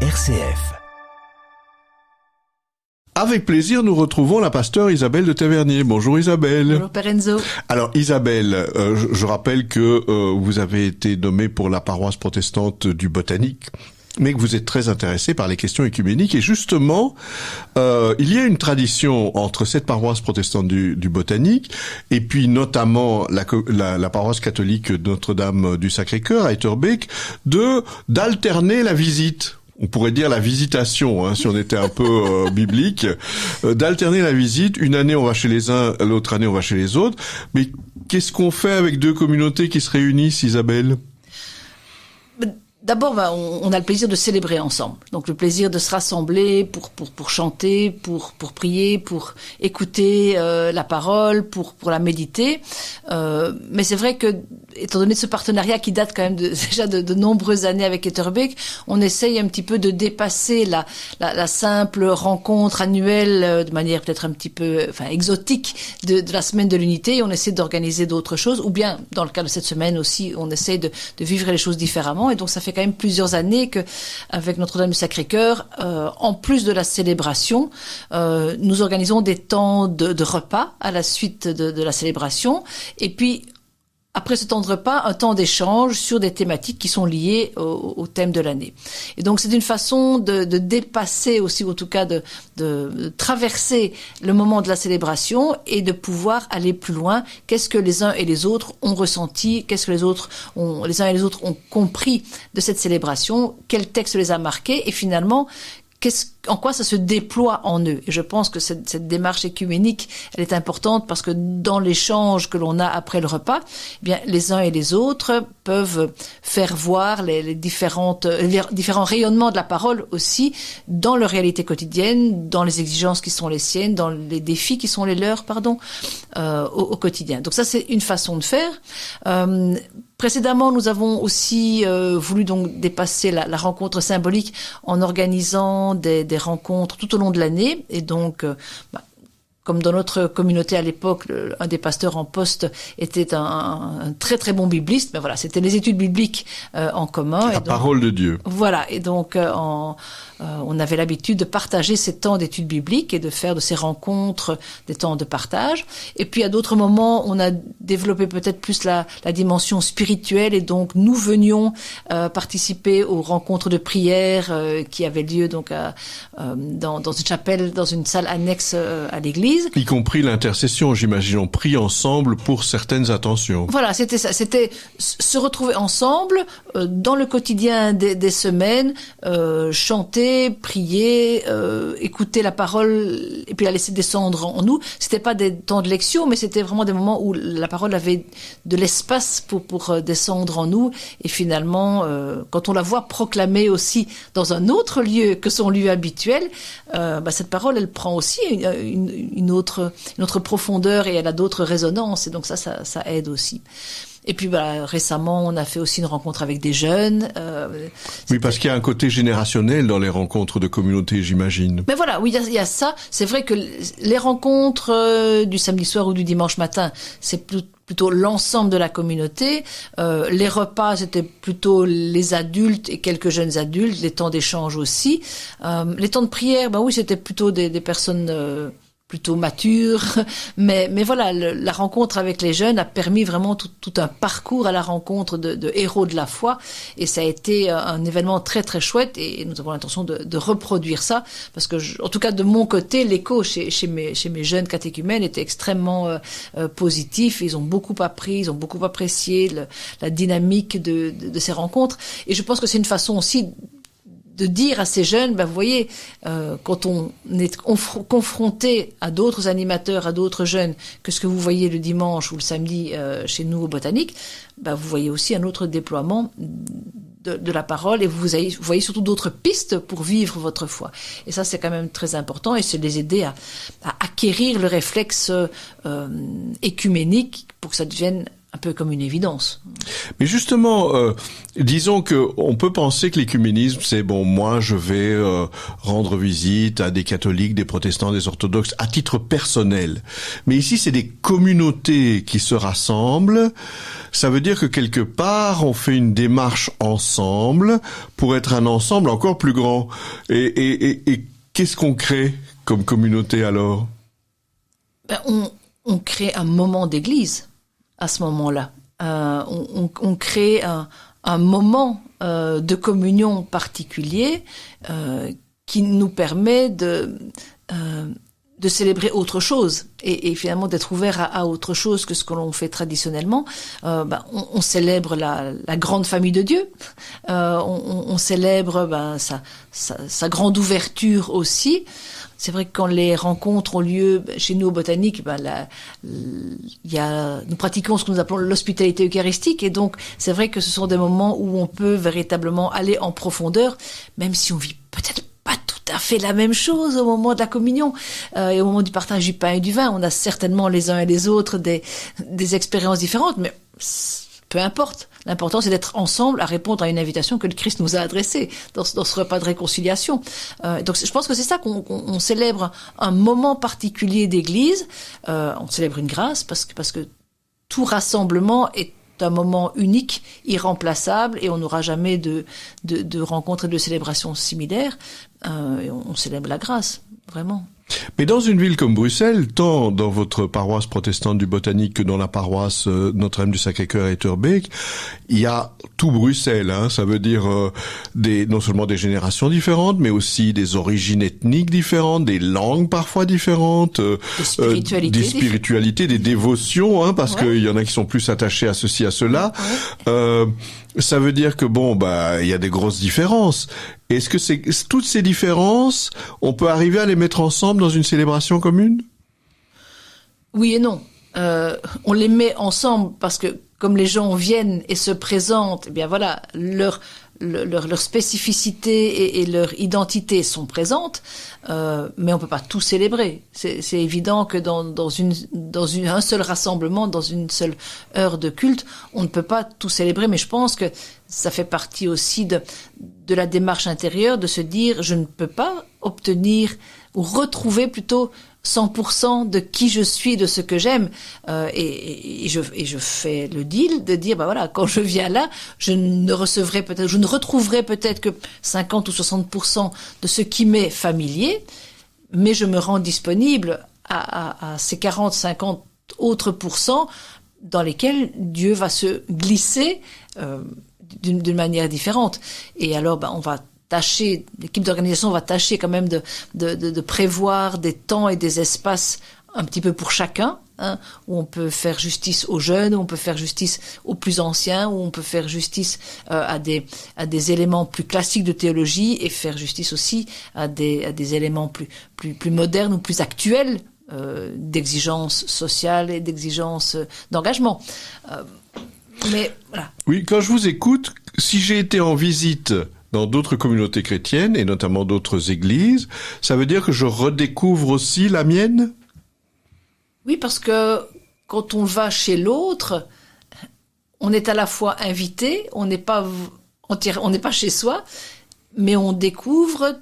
RCF. Avec plaisir, nous retrouvons la pasteure Isabelle de Tavernier. Bonjour Isabelle. Bonjour Père Enzo. Alors Isabelle, je rappelle que vous avez été nommée pour la paroisse protestante du Botanique, mais que vous êtes très intéressée par les questions œcuméniques. Et justement, il y a une tradition entre cette paroisse protestante du Botanique et puis notamment la paroisse catholique Notre-Dame du Sacré-Cœur à Etterbeek d'alterner la visite. On pourrait dire la visitation, si on était un peu biblique, d'alterner la visite. Une année on va chez les uns, l'autre année on va chez les autres. Mais qu'est-ce qu'on fait avec deux communautés qui se réunissent, Isabelle ? D'abord, on a le plaisir de célébrer ensemble. Donc le plaisir de se rassembler pour chanter, pour prier, pour écouter la parole, pour la méditer. Mais c'est vrai que, étant donné ce partenariat qui date quand même déjà de nombreuses années avec Etterbeek, on essaye un petit peu de dépasser la simple rencontre annuelle de manière peut-être un petit peu exotique de la semaine de l'unité. Et on essaie d'organiser d'autres choses. Ou bien, dans le cas de cette semaine aussi, on essaie de vivre les choses différemment. Et donc ça fait quand même plusieurs années que, avec Notre-Dame du Sacré-Cœur, en plus de la célébration, nous organisons des temps de repas à la suite de la célébration. Et puis, après ce temps de repas, un temps d'échange sur des thématiques qui sont liées au thème de l'année. Et donc c'est une façon de dépasser aussi, en tout cas de traverser le moment de la célébration et de pouvoir aller plus loin. Qu'est-ce que les uns et les autres ont ressenti? Qu'est-ce que les uns et les autres ont compris de cette célébration? Quel texte les a marqués? Et finalement, en quoi ça se déploie en eux. Et je pense que cette démarche écuménique, elle est importante parce que dans l'échange que l'on a après le repas, eh bien, les uns et les autres peuvent faire voir les différents rayonnements de la parole aussi dans leur réalité quotidienne, dans les exigences qui sont les siennes, dans les défis qui sont les leurs, au quotidien. Donc ça, c'est une façon de faire. Précédemment, nous avons aussi voulu donc dépasser la rencontre symbolique en organisant des rencontres tout au long de l'année. Et donc, comme dans notre communauté à l'époque, un des pasteurs en poste était un très très bon bibliste, mais voilà, c'était les études bibliques en commun. La parole de Dieu. Voilà, et donc on avait l'habitude de partager ces temps d'études bibliques et de faire de ces rencontres des temps de partage. Et puis à d'autres moments, on a développé peut-être plus la dimension spirituelle et donc nous venions participer aux rencontres de prière qui avaient lieu donc dans une chapelle, dans une salle annexe à l'église. Y compris l'intercession, j'imagine, on prie ensemble pour certaines intentions. Voilà, c'était ça, c'était se retrouver ensemble dans le quotidien des semaines, chanter, prier, écouter la parole et puis la laisser descendre en nous. C'était pas des temps de lecture, mais c'était vraiment des moments où la parole avait de l'espace pour descendre en nous. Et finalement, quand on la voit proclamée aussi dans un autre lieu que son lieu habituel, cette parole, elle prend aussi une autre profondeur et elle a d'autres résonances. Et donc ça aide aussi. Et puis récemment, on a fait aussi une rencontre avec des jeunes. Oui, parce qu'il y a un côté générationnel dans les rencontres de communauté, j'imagine. Mais voilà, oui, il y a ça. C'est vrai que les rencontres du samedi soir ou du dimanche matin, c'est plutôt l'ensemble de la communauté. Les repas, c'était plutôt les adultes et quelques jeunes adultes. Les temps d'échange aussi. Les temps de prière, oui, c'était plutôt des personnes plutôt mature, mais voilà, la rencontre avec les jeunes a permis vraiment tout un parcours à la rencontre de héros de la foi, et ça a été un événement très très chouette, et nous avons l'intention de reproduire ça, parce que en tout cas de mon côté, l'écho chez mes jeunes catéchumènes était extrêmement positif. Ils ont beaucoup appris, ils ont beaucoup apprécié la dynamique de ces rencontres, et je pense que c'est une façon aussi de dire à ces jeunes, vous voyez, quand on est confronté à d'autres animateurs, à d'autres jeunes, que ce que vous voyez le dimanche ou le samedi chez nous au Botanique, vous voyez aussi un autre déploiement de la parole, et vous voyez surtout d'autres pistes pour vivre votre foi. Et ça, c'est quand même très important, et c'est les aider à acquérir le réflexe écuménique pour que ça devienne un peu comme une évidence. Mais justement, disons que on peut penser que l'écuménisme, c'est bon, moi je vais rendre visite à des catholiques, des protestants, des orthodoxes à titre personnel. Mais ici, c'est des communautés qui se rassemblent. Ça veut dire que quelque part, on fait une démarche ensemble pour être un ensemble encore plus grand. Et qu'est-ce qu'on crée comme communauté alors? On crée un moment d'église à ce moment-là. On crée un moment de communion particulier qui nous permet de célébrer autre chose et finalement d'être ouvert à autre chose que ce que l'on fait traditionnellement. On célèbre la grande famille de Dieu, on célèbre sa grande ouverture aussi. C'est vrai que quand les rencontres ont lieu chez nous au Botanique, nous pratiquons ce que nous appelons l'hospitalité eucharistique, et donc c'est vrai que ce sont des moments où on peut véritablement aller en profondeur, même si on vit peut-être pas tout à fait la même chose au moment de la communion et au moment du partage du pain et du vin. On a certainement les uns et les autres des expériences différentes, mais peu importe. L'important, c'est d'être ensemble à répondre à une invitation que le Christ nous a adressée dans ce repas de réconciliation. Donc, je pense que c'est ça qu'on célèbre un moment particulier d'église. On célèbre une grâce parce que tout rassemblement est un moment unique, irremplaçable, et on n'aura jamais de rencontres et de célébrations similaires. Et on célèbre la grâce, vraiment. Mais dans une ville comme Bruxelles, tant dans votre paroisse protestante du Botanique que dans la paroisse Notre-Dame du Sacré-Cœur à Etterbeek, il y a tout Bruxelles. Hein, ça veut dire non seulement des générations différentes, mais aussi des origines ethniques différentes, des langues parfois différentes, des spiritualités, des dévotions, hein, parce qu'il y en a qui sont plus attachés à ceci, à cela. Ouais. Ça veut dire que il y a des grosses différences. Est-ce que toutes ces différences, on peut arriver à les mettre ensemble dans une célébration commune? Oui et non. On les met ensemble parce que comme les gens viennent et se présentent, eh bien voilà, leur spécificité et leur identité sont présentes, mais on peut pas tout célébrer. C'est évident que dans un seul rassemblement, dans une seule heure de culte, on ne peut pas tout célébrer, mais je pense que ça fait partie aussi de la démarche intérieure de se dire je ne peux pas obtenir ou retrouver plutôt 100% de qui je suis, de ce que j'aime, et je fais le deal de dire voilà, quand je viens là, je ne retrouverai peut-être que 50 ou 60% de ce qui m'est familier, mais je me rends disponible à ces 40-50 autres pourcents dans lesquels Dieu va se glisser d'une manière différente. Et alors on va tâcher, l'équipe d'organisation va tâcher quand même de prévoir des temps et des espaces un petit peu pour chacun, hein, où on peut faire justice aux jeunes, où on peut faire justice aux plus anciens, où on peut faire justice à des éléments plus classiques de théologie et faire justice aussi à des éléments plus modernes ou plus actuels d'exigence sociale et d'exigence d'engagement. Mais voilà. Oui, quand je vous écoute, si j'ai été en visite dans d'autres communautés chrétiennes, et notamment d'autres églises, ça veut dire que je redécouvre aussi la mienne? Oui, parce que quand on va chez l'autre, on est à la fois invité, on n'est pas chez soi, mais on découvre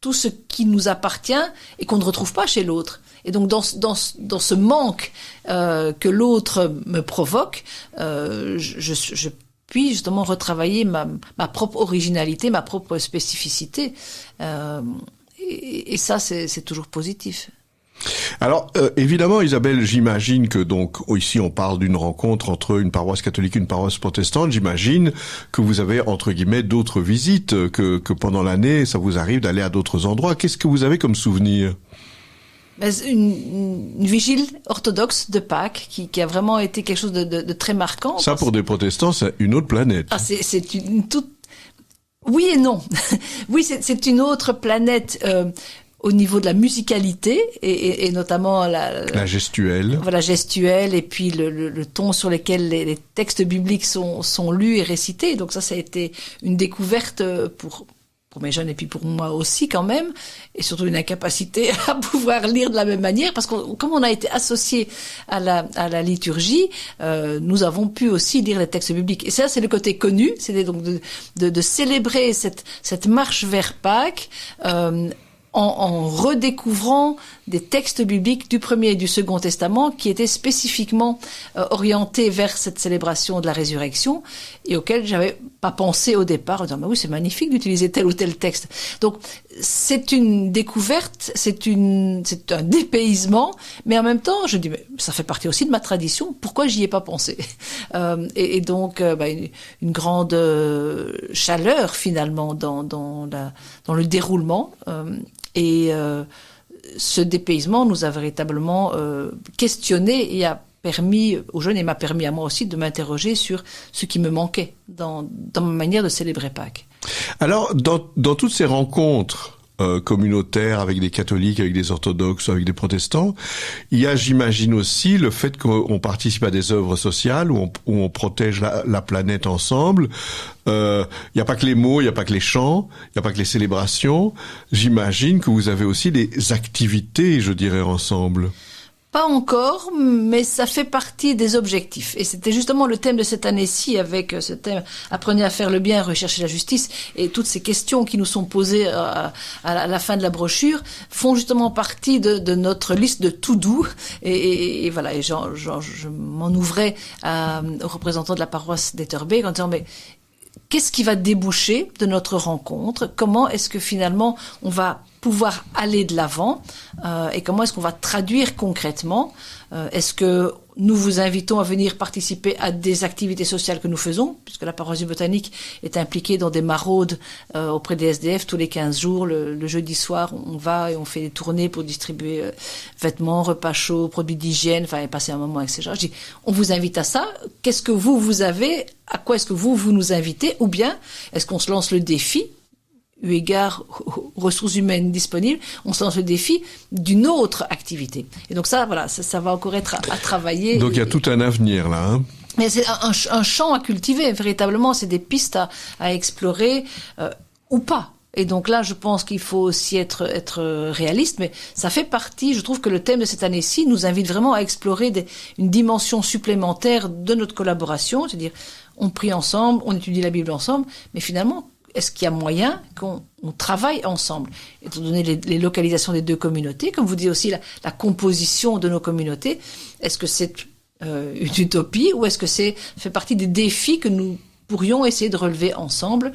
tout ce qui nous appartient et qu'on ne retrouve pas chez l'autre. Et donc dans ce manque que l'autre me provoque, je puis justement retravailler ma propre originalité, ma propre spécificité. Et ça, c'est toujours positif. Alors, évidemment, Isabelle, j'imagine que donc ici on parle d'une rencontre entre une paroisse catholique et une paroisse protestante. J'imagine que vous avez entre guillemets d'autres visites, que pendant l'année, ça vous arrive d'aller à d'autres endroits. Qu'est-ce que vous avez comme souvenir? Une vigile orthodoxe de Pâques qui a vraiment été quelque chose de très marquant. Ça, pour des protestants, c'est une autre planète. Ah, c'est une toute... Oui et non. Oui, c'est une autre planète au niveau de la musicalité et notamment la gestuelle. Voilà, gestuelle et puis le ton sur lequel les textes bibliques sont lus et récités. Donc ça a été une découverte pour pour mes jeunes et puis pour moi aussi quand même, et surtout une incapacité à pouvoir lire de la même manière, parce que comme on a été associé à la liturgie, nous avons pu aussi lire les textes bibliques. Et ça, c'est le côté connu, c'était donc de célébrer cette marche vers Pâques, en redécouvrant des textes bibliques du Premier et du Second Testament qui étaient spécifiquement orientés vers cette célébration de la résurrection et auxquels j'avais pas pensé au départ en disant mais oui, c'est magnifique d'utiliser tel ou tel texte. Donc c'est une découverte, c'est un dépaysement, mais en même temps je dis mais ça fait partie aussi de ma tradition, pourquoi j'y ai pas pensé? Et donc une grande chaleur finalement dans le déroulement. Et ce dépaysement nous a véritablement questionné et a permis aux jeunes et m'a permis à moi aussi de m'interroger sur ce qui me manquait dans ma manière de célébrer Pâques. Alors, dans toutes ces rencontres communautaires avec des catholiques, avec des orthodoxes, avec des protestants, il y a, j'imagine aussi, le fait qu'on participe à des œuvres sociales où on protège la planète ensemble. Il n'y a pas que les mots, il n'y a pas que les chants, il n'y a pas que les célébrations. J'imagine que vous avez aussi des activités, je dirais, ensemble. Pas encore, mais ça fait partie des objectifs. Et c'était justement le thème de cette année-ci avec ce thème « Apprenez à faire le bien, recherchez la justice » et toutes ces questions qui nous sont posées à la fin de la brochure font justement partie de notre liste de to-do. Et voilà, et je m'en ouvrais aux représentants de la paroisse d'Etterbeek en disant « mais qu'est-ce qui va déboucher de notre rencontre? Comment est-ce que finalement on va pouvoir aller de l'avant et comment est-ce qu'on va traduire concrètement? Est-ce que nous vous invitons à venir participer à des activités sociales que nous faisons, puisque la paroisse du Botanique est impliquée dans des maraudes auprès des SDF tous les 15 jours. Le jeudi soir, on va et on fait des tournées pour distribuer vêtements, repas chauds, produits d'hygiène, enfin, et passer un moment avec ces gens. Je dis, on vous invite à ça. Qu'est-ce que vous avez? À quoi est-ce que vous nous invitez? Ou bien, est-ce qu'on se lance le défi, eu égard aux ressources humaines disponibles, on se lance le défi d'une autre activité. Et donc ça, voilà, ça va encore être à travailler. Donc il y a tout un avenir là, hein. Mais c'est un champ à cultiver, véritablement, c'est des pistes à explorer, ou pas. Et donc là, je pense qu'il faut aussi être réaliste, mais ça fait partie, je trouve que le thème de cette année-ci nous invite vraiment à explorer une dimension supplémentaire de notre collaboration, c'est-à-dire, on prie ensemble, on étudie la Bible ensemble, mais finalement, est-ce qu'il y a moyen qu'on travaille ensemble? Étant donné les localisations des deux communautés, comme vous dites aussi la composition de nos communautés, est-ce que c'est une utopie ou est-ce que fait partie des défis que nous pourrions essayer de relever ensemble,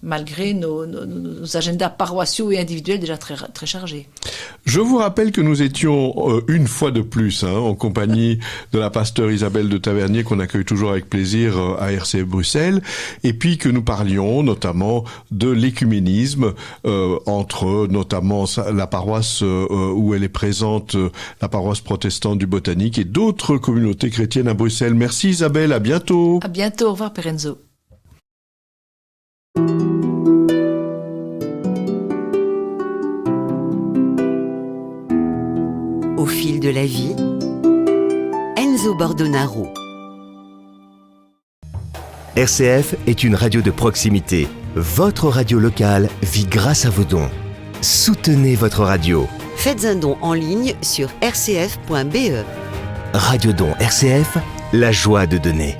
malgré nos agendas paroissiaux et individuels déjà très, très chargés. Je vous rappelle que nous étions une fois de plus en compagnie de la pasteure Isabelle de Tavernier, qu'on accueille toujours avec plaisir à RCF Bruxelles, et puis que nous parlions notamment de l'écuménisme entre notamment la paroisse où elle est présente, la paroisse protestante du Botanique, et d'autres communautés chrétiennes à Bruxelles. Merci Isabelle, à bientôt. À bientôt, au revoir Perenzo. Au fil de la vie, Enzo Bordonaro. RCF est une radio de proximité. Votre radio locale vit grâce à vos dons. Soutenez votre radio. Faites un don en ligne sur rcf.be. Radio Don RCF, la joie de donner.